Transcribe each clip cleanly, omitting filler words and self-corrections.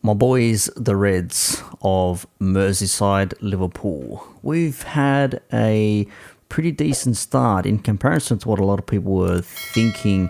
My boys, the Reds of Merseyside, Liverpool. We've had a pretty decent start in comparison to what a lot of people were thinking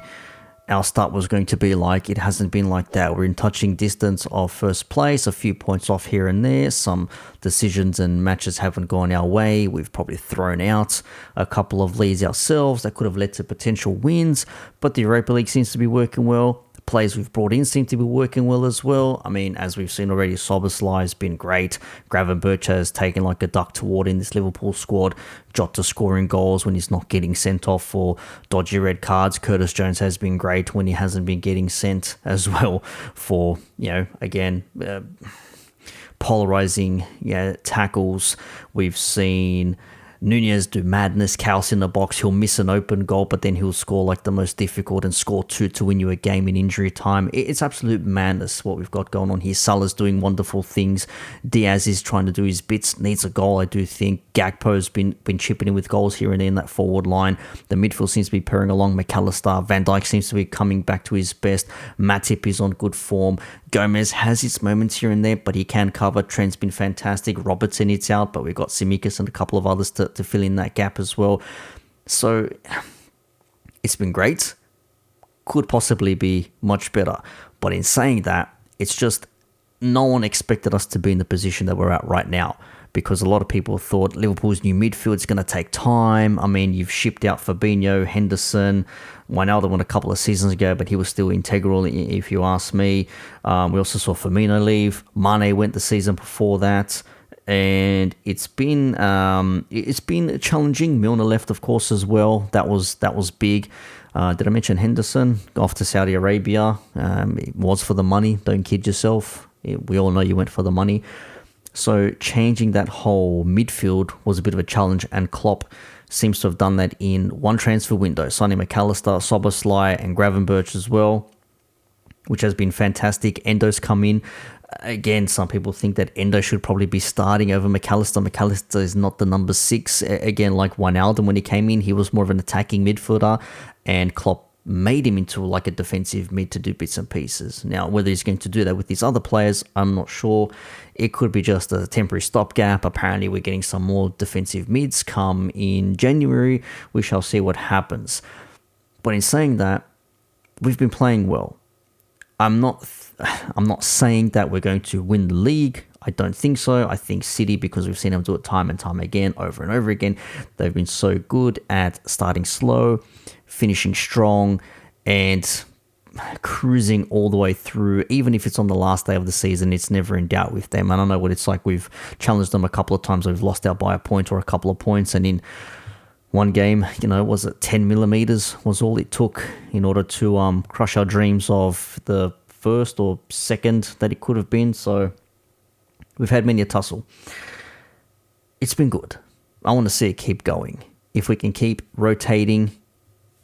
our start was going to be like. It hasn't been like that. We're in touching distance of first place, a few points off here and there. Some decisions and matches haven't gone our way. We've probably thrown out a couple of leads ourselves that could have led to potential wins, but the Europa League seems to be working well. Players we've brought in seem to be working well as well. I mean, as we've seen already, Szoboszlai has been great. Gravenberch has taken like a duck to water in this Liverpool squad. Jota scoring goals when he's not getting sent off for dodgy red cards. Curtis Jones has been great when he hasn't been getting sent as well for, polarizing tackles. We've seen Nunez do madness, chaos in the box. He'll miss an open goal, but then he'll score like the most difficult and score two to win you a game in injury time. It's absolute madness what we've got going on here. Salah's doing wonderful things. Diaz is trying to do his bits, needs a goal, I do think. Gakpo's been chipping in with goals here and there in that forward line. The midfield seems to be purring along. McAllister, Van Dijk seems to be coming back to his best. Matip is on good form. Gomez has its moments here and there, but he can cover. Trent's been fantastic. Robertson it's out, but we've got Tsimikas and a couple of others to fill in that gap as well. So it's been great. Could possibly be much better. But in saying that, it's just no one expected us to be in the position that we're at right now, because a lot of people thought Liverpool's new midfield is going to take time. I mean, you've shipped out Fabinho, Henderson, Wijnaldum won a couple of seasons ago, but he was still integral if you ask me. We also saw Firmino leave. Mane went the season before that. And it's been challenging. Milner left, of course, as well. That was big. Did I mention Henderson? Off to Saudi Arabia. It was for the money. Don't kid yourself. We all know you went for the money. So changing that whole midfield was a bit of a challenge, and Klopp seems to have done that in one transfer window. Signing McAllister, Szoboszlai, and Gravenberch as well, which has been fantastic. Endo's come in. Again, some people think that Endo should probably be starting over McAllister. McAllister is not the number 6. Again, like Wijnaldum when he came in, he was more of an attacking midfielder, and Klopp made him into like a defensive mid to do bits and pieces. Now, whether he's going to do that with these other players, I'm not sure. It could be just a temporary stopgap. Apparently, we're getting some more defensive mids come in January. We shall see what happens. But in saying that, we've been playing well. I'm not saying that we're going to win the league. I don't think so. I think City, because we've seen them do it time and time again, over and over again, they've been so good at starting slow, finishing strong, and cruising all the way through. Even if it's on the last day of the season, it's never in doubt with them. I don't know what it's like. We've challenged them a couple of times. We've lost out by a point or a couple of points, and in one game, was it 10 millimeters was all it took in order to crush our dreams of the first or second that it could have been. So we've had many a tussle. It's been good. I want to see it keep going. If we can keep rotating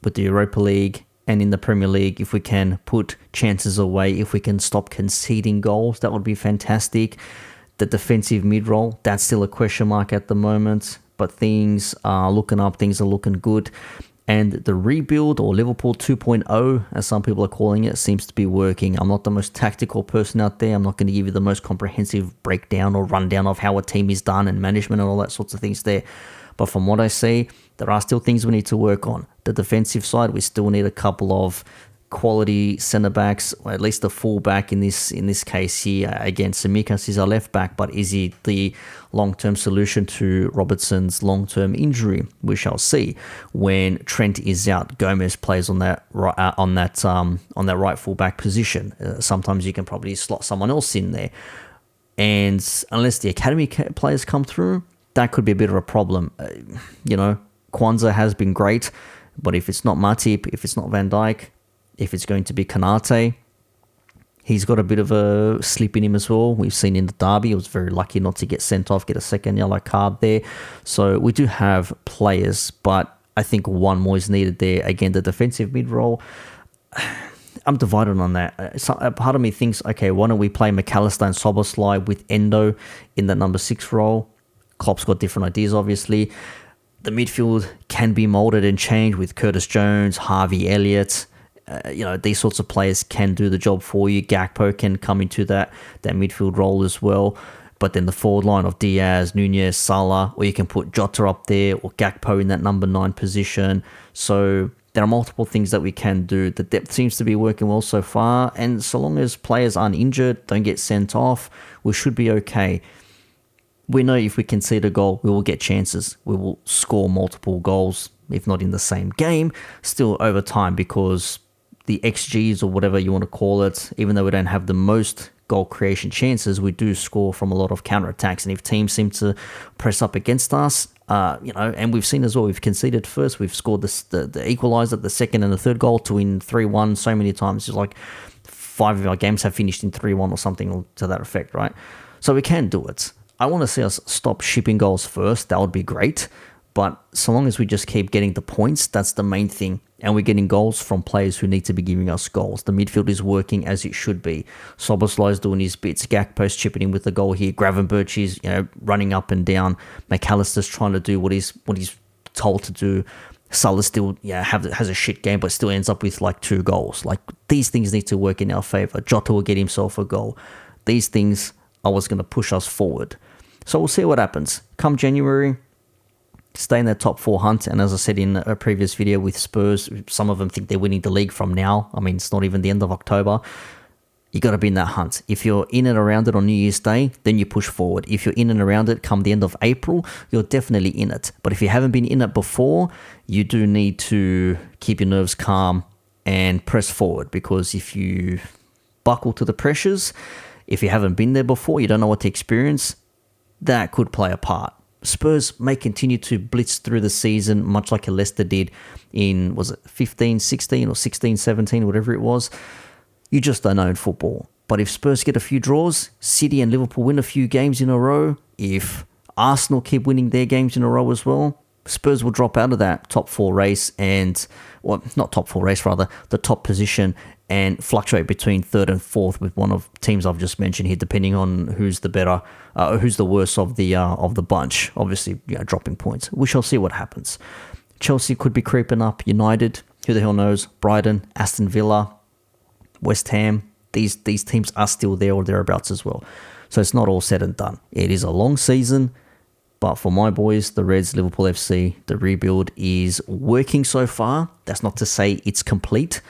with the Europa League and in the Premier League, if we can put chances away, if we can stop conceding goals, that would be fantastic. The defensive mid-roll, that's still a question mark at the moment, but things are looking up, things are looking good. And the rebuild, or Liverpool 2.0, as some people are calling it, seems to be working. I'm not the most tactical person out there. I'm not going to give you the most comprehensive breakdown or rundown of how a team is done and management and all that sorts of things there. But from what I see, there are still things we need to work on. The defensive side, we still need a couple of quality centre-backs, or at least a full-back in this case here. Again, Tsimikas is our left-back, but is he the long-term solution to Robertson's long-term injury? We shall see. When Trent is out, Gomez plays on that right full-back position. Sometimes you can probably slot someone else in there. And unless the academy players come through, that could be a bit of a problem. Kwanzaa has been great, but if it's not Matip, if it's not Van Dijk, if it's going to be Kanate, he's got a bit of a slip in him as well. We've seen in the derby, he was very lucky not to get sent off, get a second yellow card there. So we do have players, but I think one more is needed there. Again, the defensive mid-role, I'm divided on that. So a part of me thinks, okay, why don't we play McAllister and Szoboszlai with Endo in that number 6 role? Klopp's got different ideas, obviously. The midfield can be molded and changed with Curtis Jones, Harvey Elliott, These sorts of players can do the job for you. Gakpo can come into that midfield role as well. But then the forward line of Diaz, Nunez, Salah, or you can put Jota up there or Gakpo in that number 9 position. So there are multiple things that we can do. The depth seems to be working well so far. And so long as players aren't injured, don't get sent off, we should be okay. We know if we concede a goal, we will get chances. We will score multiple goals, if not in the same game, still over time, because the XGs or whatever you want to call it, even though we don't have the most goal creation chances, we do score from a lot of counterattacks. And if teams seem to press up against us, and we've seen as well, we've conceded first, we've scored the equaliser, the second and the third goal to win 3-1 so many times. It's like 5 of our games have finished in 3-1 or something to that effect, right? So we can do it. I want to see us stop shipping goals first. That would be great. But so long as we just keep getting the points, that's the main thing. And we're getting goals from players who need to be giving us goals. The midfield is working as it should be. Szoboszlai is doing his bits. Gakpo's chipping in with the goal here. Gravenberch is running up and down. McAllister's trying to do what he's told to do. Salah still has a shit game, but still ends up with like 2 goals. Like, these things need to work in our favour. Jota will get himself a goal. These things are what's going to push us forward. So we'll see what happens. Come January, stay in that top 4 hunt. And as I said in a previous video with Spurs, some of them think they're winning the league from now. I mean, it's not even the end of October. You got to be in that hunt. If you're in and around it on New Year's Day, then you push forward. If you're in and around it come the end of April, you're definitely in it. But if you haven't been in it before, you do need to keep your nerves calm and press forward. Because if you buckle to the pressures, if you haven't been there before, you don't know what to experience, that could play a part. Spurs may continue to blitz through the season, much like Leicester did in, was it 15-16 or 16-17, whatever it was. You just don't know in football. But if Spurs get a few draws, City and Liverpool win a few games in a row, if Arsenal keep winning their games in a row as well, Spurs will drop out of that top 4 race and, well, not top 4 race, rather, the top position, and fluctuate between 3rd and 4th with one of teams I've just mentioned here, depending on who's the better, who's the worst of the bunch. Obviously, dropping points. We shall see what happens. Chelsea could be creeping up. United, who the hell knows? Brighton, Aston Villa, West Ham. These teams are still there or thereabouts as well. So it's not all said and done. It is a long season. But for my boys, the Reds, Liverpool FC, the rebuild is working so far. That's not to say it's complete.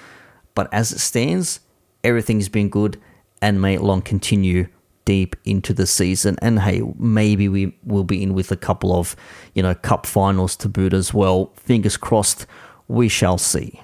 But as it stands, everything's been good and may long continue deep into the season. And hey, maybe we will be in with a couple of, cup finals to boot as well. Fingers crossed, we shall see.